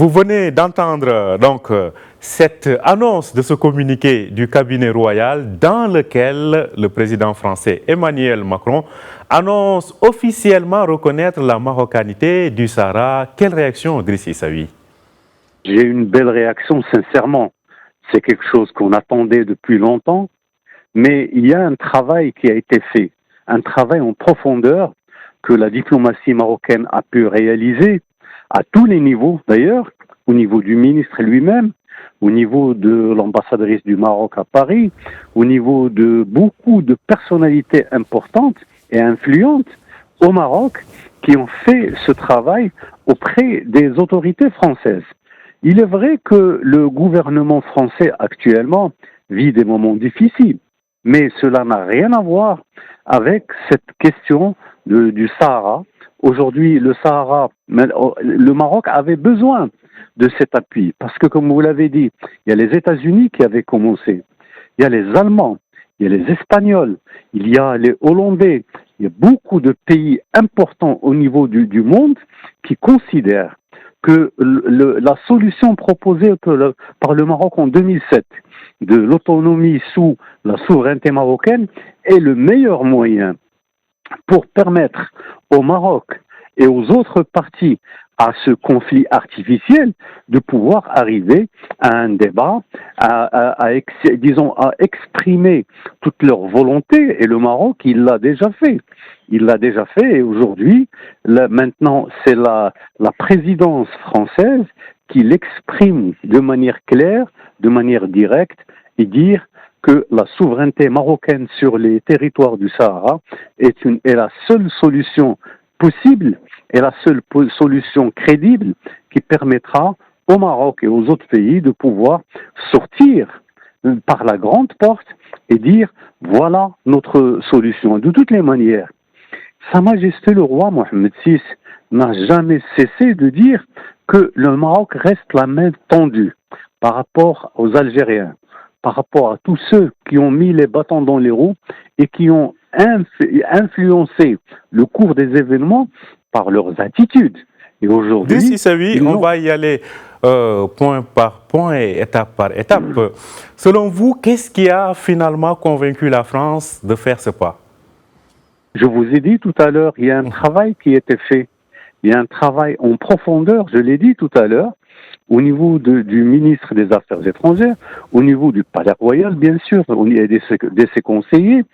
Vous venez d'entendre cette annonce de ce communiqué du cabinet royal dans lequel le président français Emmanuel Macron annonce officiellement reconnaître la marocanité du Sahara. Quelle réaction, Driss Issaoui? J'ai une belle réaction, sincèrement. C'est quelque chose qu'on attendait depuis longtemps, mais il y a un travail qui a été fait, un travail en profondeur que la diplomatie marocaine a pu réaliser à tous les niveaux d'ailleurs, au niveau du ministre lui-même, au niveau de l'ambassadrice du Maroc à Paris, au niveau de beaucoup de personnalités importantes et influentes au Maroc qui ont fait ce travail auprès des autorités françaises. Il est vrai que le gouvernement français actuellement vit des moments difficiles, mais cela n'a rien à voir avec cette question du Sahara. Aujourd'hui, le Sahara, le Maroc avait besoin de cet appui parce que, comme vous l'avez dit, il y a les États-Unis qui avaient commencé, il y a les Allemands, il y a les Espagnols, il y a les Hollandais, il y a beaucoup de pays importants au niveau du monde qui considèrent que la solution proposée par le Maroc en 2007 de l'autonomie sous la souveraineté marocaine est le meilleur moyen pour permettre au Maroc et aux autres parties à ce conflit artificiel de pouvoir arriver à un débat, à exprimer toute leur volonté. Et le Maroc, il l'a déjà fait. Il l'a déjà fait et aujourd'hui, maintenant, c'est la présidence française qui l'exprime de manière claire, de manière directe et dire que la souveraineté marocaine sur les territoires du Sahara est la seule solution possible et la seule solution crédible qui permettra au Maroc et aux autres pays de pouvoir sortir par la grande porte et dire voilà notre solution. De toutes les manières, Sa Majesté le roi Mohamed VI n'a jamais cessé de dire que le Maroc reste la main tendue par rapport aux Algériens, par rapport à tous ceux qui ont mis les bâtons dans les roues et qui ont influencé le cours des événements par leurs attitudes. Et aujourd'hui, Driss Issaoui, on va y aller point par point et étape par étape. Selon vous, qu'est-ce qui a finalement convaincu la France de faire ce pas? Je vous ai dit tout à l'heure, il y a un travail qui a été fait. Il y a un travail en profondeur, je l'ai dit tout à l'heure, au niveau du ministre des Affaires étrangères, au niveau du Palais Royal, bien sûr, et de ses conseillers,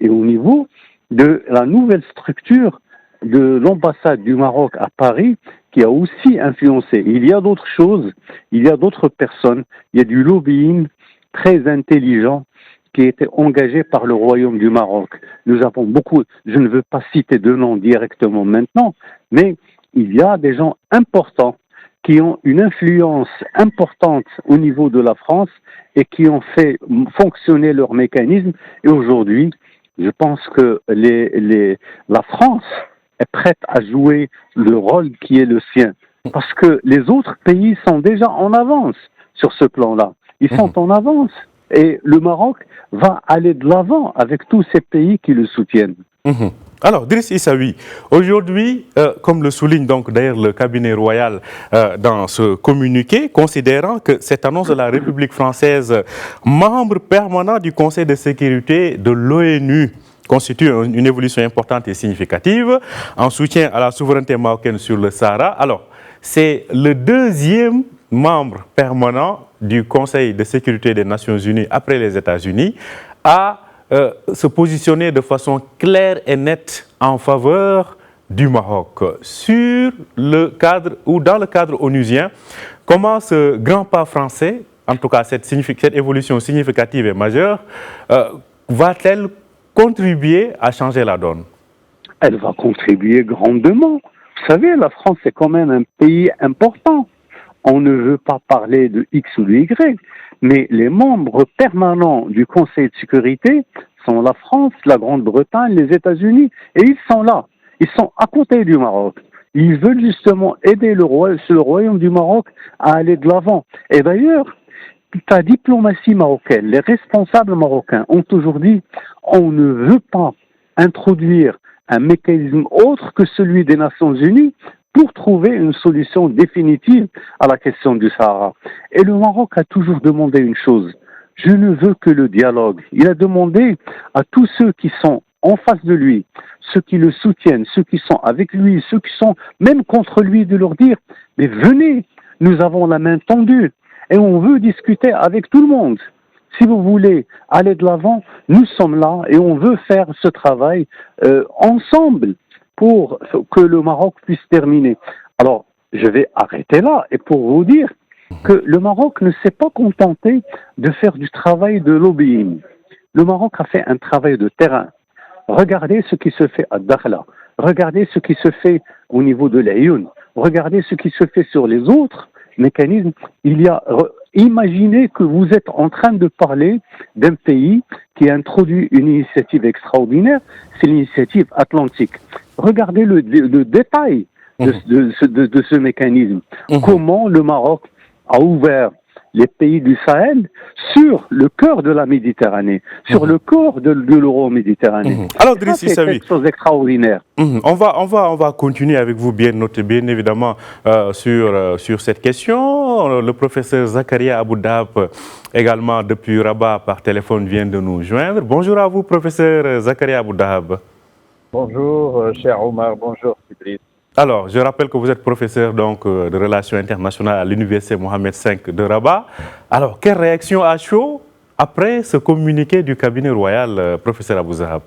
et au niveau de la nouvelle structure de l'ambassade du Maroc à Paris, qui a aussi influencé. Il y a d'autres choses, il y a d'autres personnes, il y a du lobbying très intelligent qui a été engagé par le Royaume du Maroc. Nous avons beaucoup, je ne veux pas citer de noms directement maintenant, mais il y a des gens importants qui ont une influence importante au niveau de la France et qui ont fait fonctionner leur mécanisme. Et aujourd'hui, je pense que la France est prête à jouer le rôle qui est le sien. Parce que les autres pays sont déjà en avance sur ce plan-là. Ils sont en avance. Et le Maroc va aller de l'avant avec tous ces pays qui le soutiennent. Alors, Driss Issaoui, aujourd'hui, comme le souligne donc d'ailleurs le cabinet royal dans ce communiqué, considérant que cette annonce de la République française, membre permanent du Conseil de sécurité de l'ONU, constitue une évolution importante et significative en soutien à la souveraineté marocaine sur le Sahara. Alors, c'est le deuxième membre permanent du Conseil de sécurité des Nations Unies après les États-Unis à se positionner de façon claire et nette en faveur du Maroc sur le cadre ou dans le cadre onusien. Comment ce grand pas français, en tout cas cette évolution significative et majeure, va-t-elle contribuer à changer la donne? Elle va contribuer grandement. Vous savez, la France est quand même un pays important. On ne veut pas parler de X ou de Y, mais les membres permanents du Conseil de sécurité sont la France, la Grande-Bretagne, les États-Unis, et ils sont là. Ils sont à côté du Maroc. Ils veulent justement aider le Royaume du Maroc à aller de l'avant. Et d'ailleurs, la diplomatie marocaine, les responsables marocains ont toujours dit on ne veut pas introduire un mécanisme autre que celui des Nations Unies pour trouver une solution définitive à la question du Sahara. Et le Maroc a toujours demandé une chose, je ne veux que le dialogue. Il a demandé à tous ceux qui sont en face de lui, ceux qui le soutiennent, ceux qui sont avec lui, ceux qui sont même contre lui, de leur dire, mais venez, nous avons la main tendue et on veut discuter avec tout le monde. Si vous voulez aller de l'avant, nous sommes là et on veut faire ce travail ensemble pour que le Maroc puisse terminer. Alors, je vais arrêter là et pour vous dire que le Maroc ne s'est pas contenté de faire du travail de lobbying. Le Maroc a fait un travail de terrain. Regardez ce qui se fait à Dakhla. Regardez ce qui se fait au niveau de l'Ayoun. Regardez ce qui se fait sur les autres mécanismes. Imaginez que vous êtes en train de parler d'un pays qui a introduit une initiative extraordinaire, c'est l'initiative atlantique. Regardez le détail de ce mécanisme. Comment le Maroc a ouvert les pays du Sahel sur le cœur de la Méditerranée, sur le corps de l'Euro-Méditerranée. Alors, Driss Issaoui, c'est quelque chose d'extraordinaire. On va continuer avec vous, bien évidemment, sur cette question. Le professeur Zakaria Aboudab, également depuis Rabat, par téléphone, vient de nous joindre. Bonjour à vous, professeur Zakaria Aboudab. Bonjour, cher Omar. Bonjour, Idriss. Alors, je rappelle que vous êtes professeur de relations internationales à l'Université Mohamed V de Rabat. Alors, quelle réaction à chaud après ce communiqué du cabinet royal, professeur Aboudab?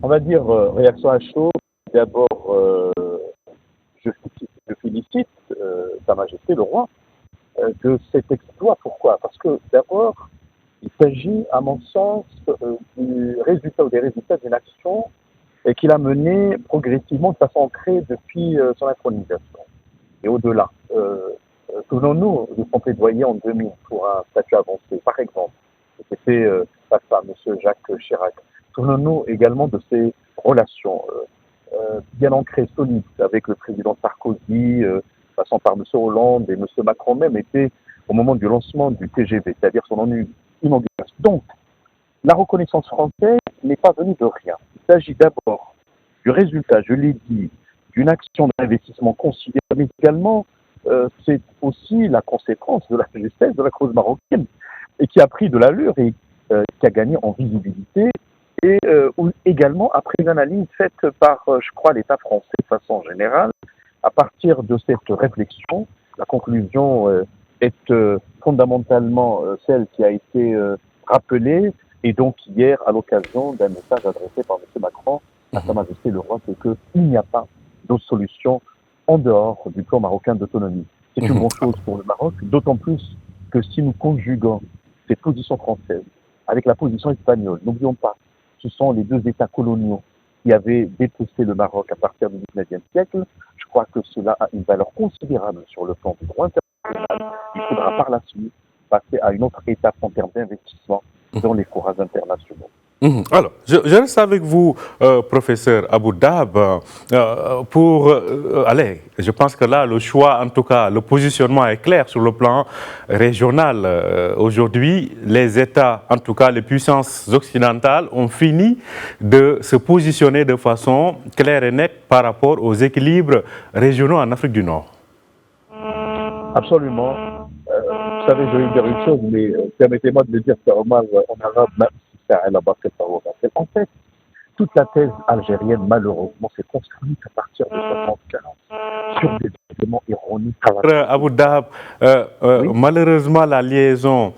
On va dire réaction à chaud. D'abord, je félicite Sa Majesté le Roi de cet exploit. Pourquoi? Parce que d'abord, il s'agit, à mon sens, du résultat ou des résultats d'une action qu'il a menée progressivement de façon ancrée depuis son intronisation. Et au-delà, souvenons-nous de son plaidoyer en 2000 pour un statut avancé, par exemple. C'était fait face à M. Jacques Chirac. Souvenons-nous également de ses relations bien ancrées, solides, avec le président Sarkozy, passant par M. Hollande et M. Macron même, était au moment du lancement du TGV, c'est-à-dire son inauguration. Donc, la reconnaissance française n'est pas venue de rien. Il s'agit d'abord du résultat, je l'ai dit, d'une action d'investissement considérable, mais également c'est aussi la conséquence de la justesse de la cause marocaine, et qui a pris de l'allure et qui a gagné en visibilité, et également après une analyse faite par, je crois, l'État français de façon générale. À partir de cette réflexion, la conclusion est fondamentalement celle qui a été rappelée, et donc hier, à l'occasion d'un message adressé par M. Macron à Sa Majesté le Roi, c'est qu'il n'y a pas d'autre solution en dehors du plan marocain d'autonomie. C'est une bonne chose pour le Maroc, d'autant plus que si nous conjuguons cette position française avec la position espagnole, n'oublions pas, ce sont les deux États coloniaux qui avaient détesté le Maroc à partir du XIXe siècle. Je crois que cela a une valeur considérable sur le plan du droit international. Il faudra par la suite passer à une autre étape en termes d'investissement dans les courants internationaux. Alors, je reste avec vous, professeur Aboudab, allez, je pense que là, le choix, en tout cas, le positionnement est clair sur le plan régional. Aujourd'hui, les États, en tout cas les puissances occidentales, ont fini de se positionner de façon claire et nette par rapport aux équilibres régionaux en Afrique du Nord. Absolument. Vous savez, je vais dire une chose, mais permettez-moi de le dire en arabe, même si ça a la base. En fait, toute la thèse algérienne, malheureusement, s'est construite à partir de 75 sur des éléments ironiques. Aboudab, oui? Malheureusement, la liaison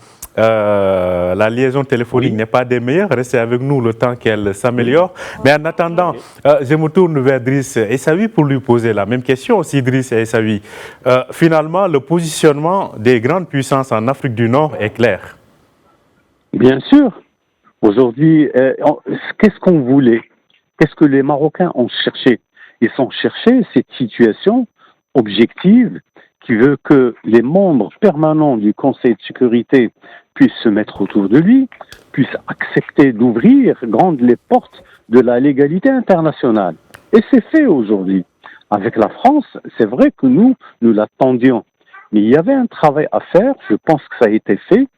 téléphonique n'est pas des meilleures. Restez avec nous le temps qu'elle s'améliore. Mais en attendant, je me tourne vers Driss Issaoui pour lui poser la même question aussi, Driss Issaoui. Finalement, le positionnement des grandes puissances en Afrique du Nord est clair. Bien sûr. Aujourd'hui, qu'est-ce qu'on voulait? Qu'est-ce que les Marocains ont cherché? Ils ont cherché cette situation objective qui veut que les membres permanents du Conseil de sécurité puissent se mettre autour de lui, puissent accepter d'ouvrir grandes les portes de la légalité internationale. Et c'est fait aujourd'hui. Avec la France, c'est vrai que nous l'attendions. Mais il y avait un travail à faire, je pense que ça a été fait,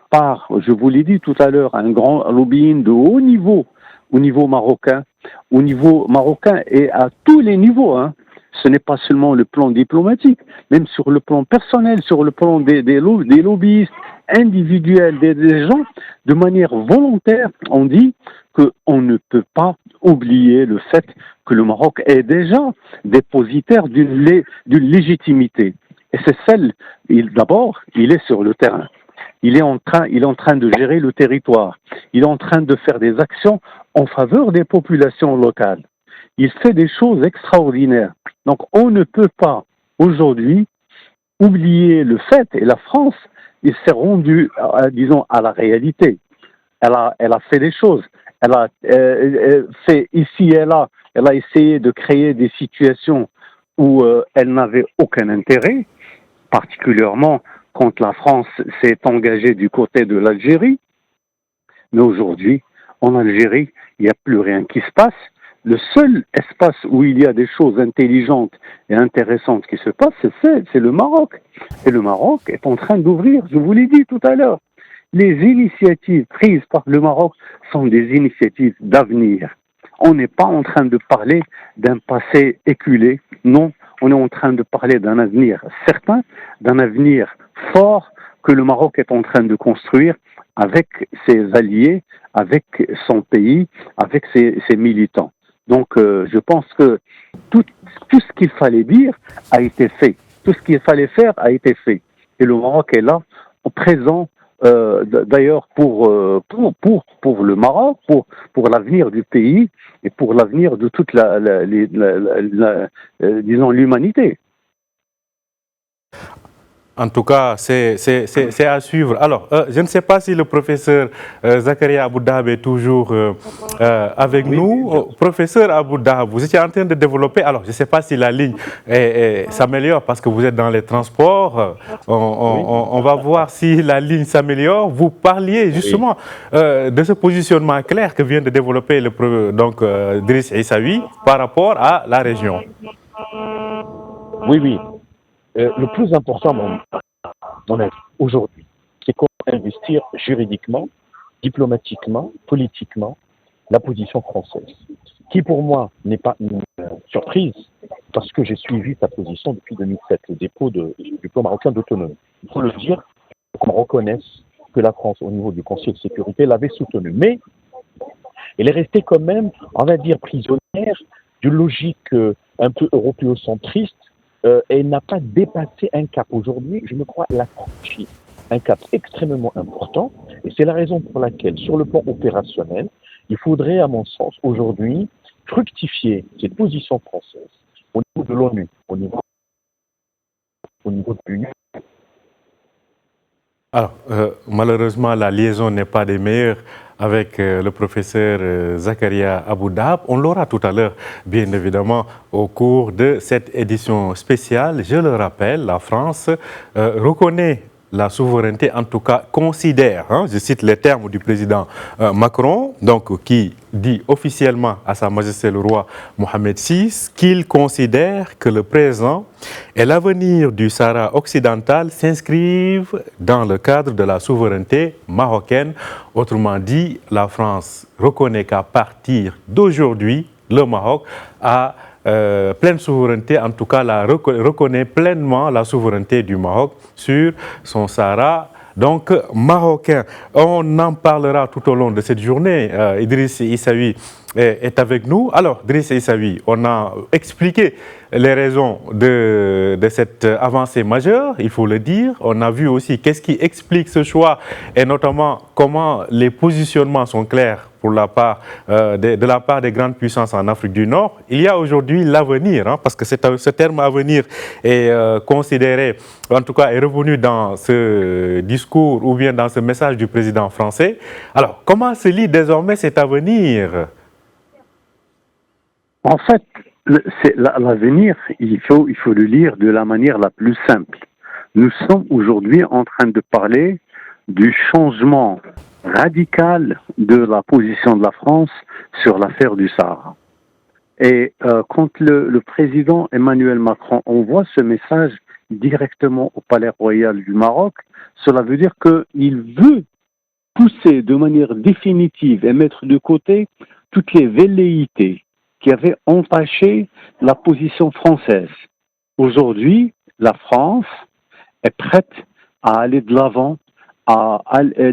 par, je vous l'ai dit tout à l'heure, un grand lobbying de haut niveau, au niveau marocain et à tous les niveaux, hein. ce n'est pas seulement le plan diplomatique, même sur le plan personnel, sur le plan des lobbyistes individuels, des gens, de manière volontaire, on dit qu'on ne peut pas oublier le fait que le Maroc est déjà dépositaire d'une légitimité. Et c'est celle, d'abord, il est sur le terrain. Il est en train de gérer le territoire. Il est en train de faire des actions en faveur des populations locales. Il fait des choses extraordinaires. Donc, on ne peut pas, aujourd'hui, oublier le fait, et la France, il s'est rendue, disons, à la réalité. Elle a fait des choses. Elle a fait ici et là, elle a essayé de créer des situations où elle n'avait aucun intérêt, particulièrement quand la France s'est engagée du côté de l'Algérie. Mais aujourd'hui, en Algérie, il n'y a plus rien qui se passe. Le seul espace où il y a des choses intelligentes et intéressantes qui se passent, c'est le Maroc. Et le Maroc est en train d'ouvrir, je vous l'ai dit tout à l'heure. Les initiatives prises par le Maroc sont des initiatives d'avenir. On n'est pas en train de parler d'un passé éculé, non, on est en train de parler d'un avenir certain, d'un avenir fort que le Maroc est en train de construire avec ses alliés, avec son pays, avec ses militants. Donc je pense que tout ce qu'il fallait dire a été fait. Tout ce qu'il fallait faire a été fait. Et le Maroc est là, présent, d'ailleurs pour le Maroc, pour l'avenir du pays et pour l'avenir de toute disons l'humanité. En tout cas, c'est à suivre. Alors, je ne sais pas si le professeur Zakaria Aboudahab est toujours avec nous. Professeur Aboudahab, vous étiez en train de développer. Alors, je ne sais pas si la ligne s'améliore parce que vous êtes dans les transports. On va voir si la ligne s'améliore. Vous parliez justement de ce positionnement clair que vient de développer Driss Issaoui par rapport à la région. Oui. Le plus important dans la vie aujourd'hui, c'est qu'on va investir juridiquement, diplomatiquement, politiquement la position française, qui pour moi n'est pas une surprise, parce que j'ai suivi sa position depuis 2007, le dépôt du plan marocain d'autonomie. Il faut le dire, qu'on reconnaisse que la France, au niveau du Conseil de sécurité, l'avait soutenu. Mais elle est restée quand même, on va dire, prisonnière d'une logique un peu européocentriste. Elle n'a pas dépassé un cap. Aujourd'hui, je me crois, elle a franchi un cap extrêmement important. Et c'est la raison pour laquelle, sur le plan opérationnel, il faudrait, à mon sens, aujourd'hui, fructifier cette position française au niveau de l'ONU, au niveau de l'Union. Alors, malheureusement, la liaison n'est pas des meilleures avec le professeur Zakaria Aboudahab. On l'aura tout à l'heure, bien évidemment, au cours de cette édition spéciale. Je le rappelle, la France reconnaît la souveraineté, en tout cas considère, je cite les termes du président Macron, donc qui dit officiellement à Sa Majesté le roi Mohamed VI qu'il considère que le présent et l'avenir du Sahara occidental s'inscrivent dans le cadre de la souveraineté marocaine. Autrement dit, la France reconnaît qu'à partir d'aujourd'hui, le Maroc a pleine souveraineté, en tout cas reconnaît pleinement la souveraineté du Maroc sur son Sahara donc marocain. On en parlera tout au long de cette journée. Driss Issaoui est avec nous. Alors, Driss Issaoui, on a expliqué les raisons de cette avancée majeure, il faut le dire. On a vu aussi qu'est-ce qui explique ce choix et notamment comment les positionnements sont clairs pour la part, de la part des grandes puissances en Afrique du Nord. Il y a aujourd'hui l'avenir, parce que ce terme avenir est considéré, en tout cas est revenu dans ce discours ou bien dans ce message du président français. Alors, comment se lit désormais cet avenir? En fait, l'avenir, il faut le lire de la manière la plus simple. Nous sommes aujourd'hui en train de parler du changement radical de la position de la France sur l'affaire du Sahara. Et quand le président Emmanuel Macron envoie ce message directement au Palais Royal du Maroc, cela veut dire qu'il veut pousser de manière définitive et mettre de côté toutes les velléités, qui avaient entaché la position française. Aujourd'hui, la France est prête à aller de l'avant,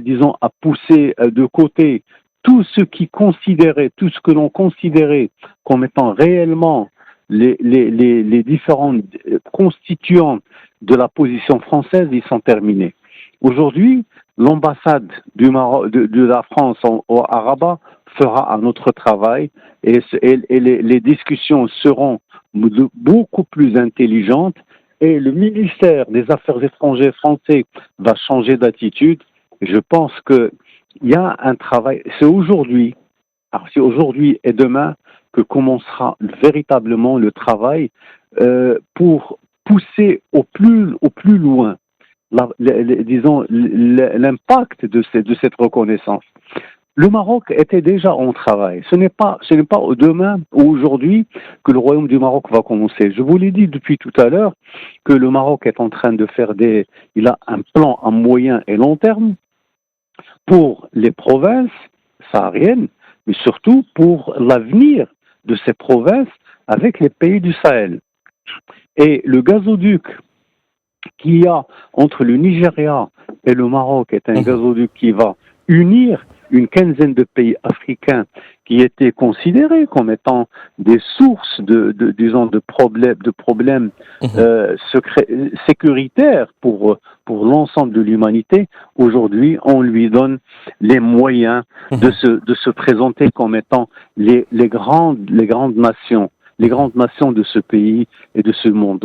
disons, à pousser de côté tout ce que l'on considérait comme étant réellement les différents constituants de la position française, ils sont terminés. Aujourd'hui, l'ambassade du Maroc, de la France à Rabat fera un autre travail et les discussions seront beaucoup plus intelligentes et le ministère des Affaires étrangères français va changer d'attitude. Je pense qu'il y a un travail, c'est aujourd'hui et demain que commencera véritablement le travail pour pousser au plus loin, disons, l'impact de cette reconnaissance. Le Maroc était déjà en travail. Ce n'est pas demain ou aujourd'hui que le Royaume du Maroc va commencer. Je vous l'ai dit depuis tout à l'heure que le Maroc est en train de faire il a un plan à moyen et long terme pour les provinces sahariennes, mais surtout pour l'avenir de ces provinces avec les pays du Sahel. Et le gazoduc qu'il y a entre le Nigeria et le Maroc est un gazoduc qui va unir une quinzaine de pays africains qui étaient considérés comme étant des sources de problèmes sécuritaires pour l'ensemble de l'humanité. Aujourd'hui, on lui donne les moyens de se présenter comme étant les grandes nations de ce pays et de ce monde.